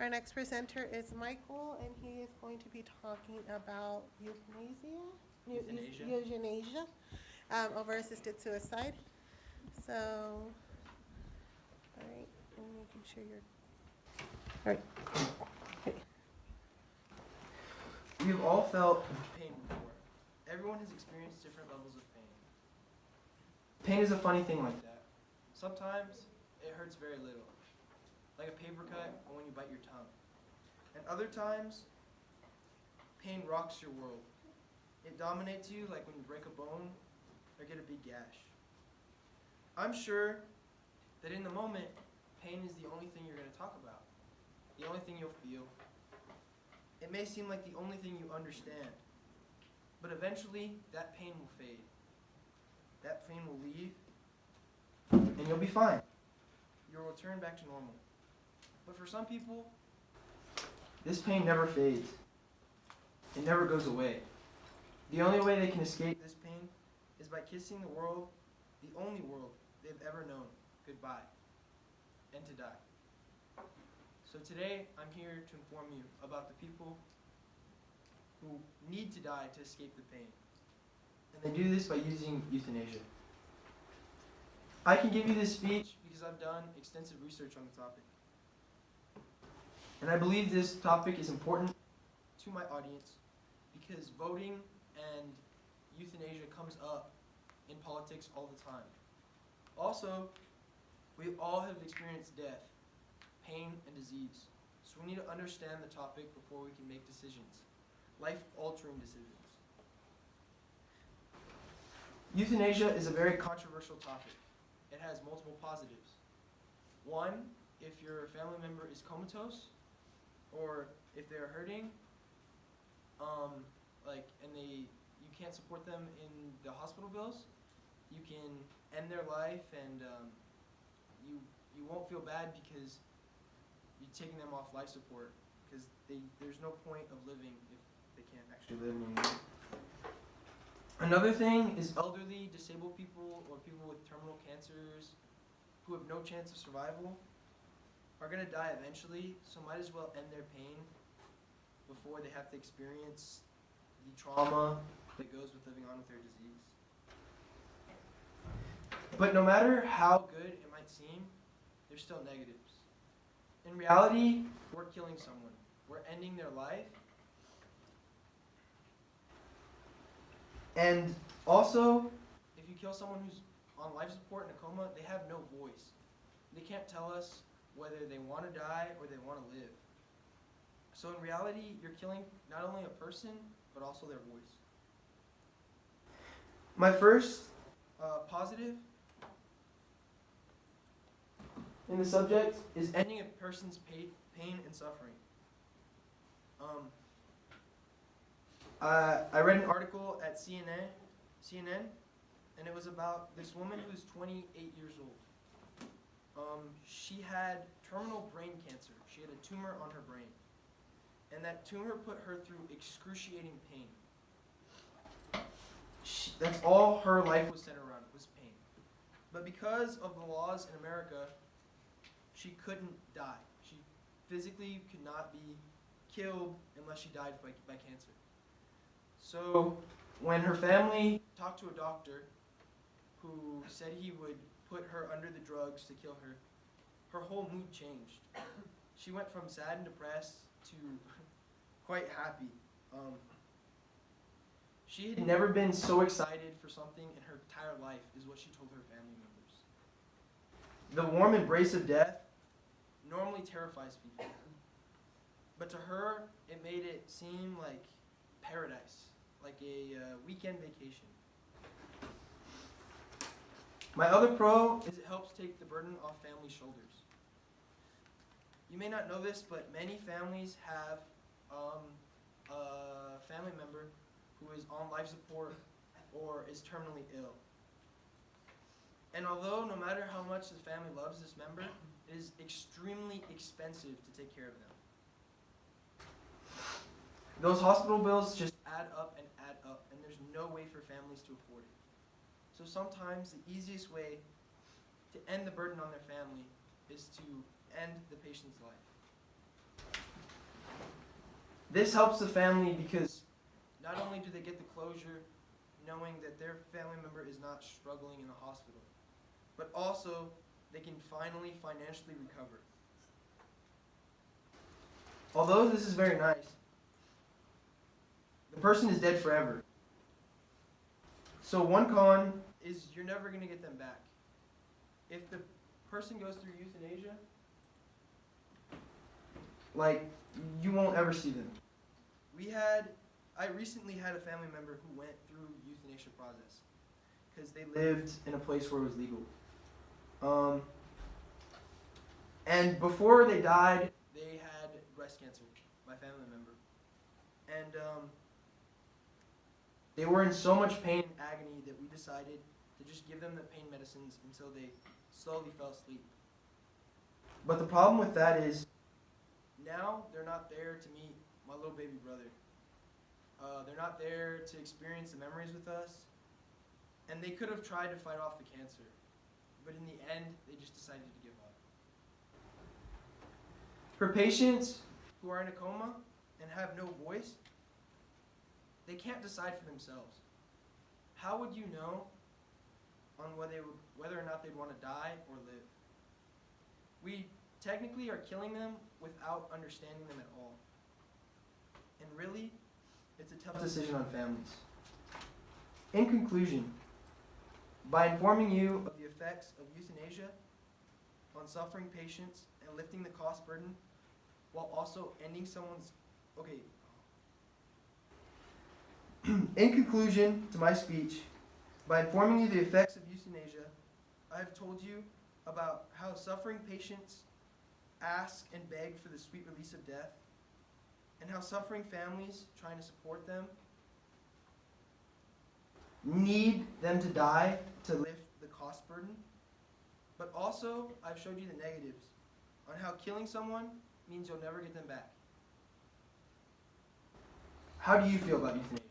Our next presenter is Michael, and he is going to be talking about euthanasia, euthanasia, over assisted suicide. So, all right, and you can share your. All right. We've all felt pain before. Everyone has experienced different levels of pain. Pain is a funny thing like that. Sometimes it hurts very little, like a paper cut or when you bite your tongue. And other times, pain rocks your world. It dominates you like when you break a bone or get a big gash. I'm sure that in the moment, pain is the only thing you're going to talk about, the only thing you'll feel. It may seem like the only thing you understand, but eventually that pain will fade. That pain will leave, and you'll be fine. You'll return back to normal. But for some people, this pain never fades. It never goes away. The only way they can escape this pain is by kissing the world, the only world they've ever known, goodbye, and to die. So today, I'm here to inform you about the people who need to die to escape the pain. And they do this by using euthanasia. I can give you this speech because I've done extensive research on the topic. And I believe this topic is important to my audience because voting and euthanasia comes up in politics all the time. Also, we all have experienced death, pain, and disease. So we need to understand the topic before we can make decisions, life-altering decisions. Euthanasia is a very controversial topic. It has multiple positives. One, if your family member is comatose, or if they're hurting, and you can't support them in the hospital bills, you can end their life, and you won't feel bad because you're taking them off life support, because there's no point of living if they can't actually live anymore. Another thing is elderly, disabled people, or people with terminal cancers who have no chance of survival are going to die eventually, so might as well end their pain before they have to experience the trauma that goes with living on with their disease. But no matter how good it might seem, there's still negatives. In reality, we're killing someone. We're ending their life. And also, if you kill someone who's on life support in a coma, they have no voice. They can't tell us whether they want to die or they want to live. So in reality, you're killing not only a person, but also their voice. My first positive in the subject is ending a person's pain and suffering. I read an article at CNN, and it was about this woman who's 28 years old. She had terminal brain cancer. She had a tumor on her brain, and that tumor put her through excruciating pain. That's all her life was centered around, was pain. But because of the laws in America, she couldn't die. She physically could not be killed unless she died by cancer. So when her family talked to a doctor who said he would put her under the drugs to kill her, her whole mood changed. She went from sad and depressed to quite happy. She had never been so excited for something in her entire life, is what she told her family members. The warm embrace of death normally terrifies people. But to her, it made it seem like paradise, like a weekend vacation. My other pro is it helps take the burden off family shoulders. You may not know this, but many families have a family member who is on life support or is terminally ill. And although no matter how much the family loves this member, it is extremely expensive to take care of them. Those hospital bills just add up, and there's no way for families to afford it. So sometimes the easiest way to end the burden on their family is to end the patient's life. This helps the family because not only do they get the closure knowing that their family member is not struggling in the hospital, but also they can finally financially recover. Although this is very nice, the person is dead forever. So one con is you're never going to get them back. If the person goes through euthanasia, like, you won't ever see them. I recently had a family member who went through euthanasia process because they lived in a place where it was legal. And before they died, they had breast cancer, my family member. And they were in so much pain and agony that we decided to just give them the pain medicines until they slowly fell asleep. But the problem with that is now they're not there to meet my little baby brother. They're not there to experience the memories with us. And they could have tried to fight off the cancer. But in the end, they just decided to give up. For patients who are in a coma and have no voice, they can't decide for themselves. How would you know on whether or not they'd want to die or live? We technically are killing them without understanding them at all. And really, it's a tough decision on families. In conclusion, by informing you of the effects of euthanasia on suffering patients and lifting the cost burden while also ending someone's... In conclusion to my speech, by informing you the effects of euthanasia, I have told you about how suffering patients ask and beg for the sweet release of death, and how suffering families trying to support them need them to die to lift the cost burden. But also, I've showed you the negatives on how killing someone means you'll never get them back. How do you feel about euthanasia?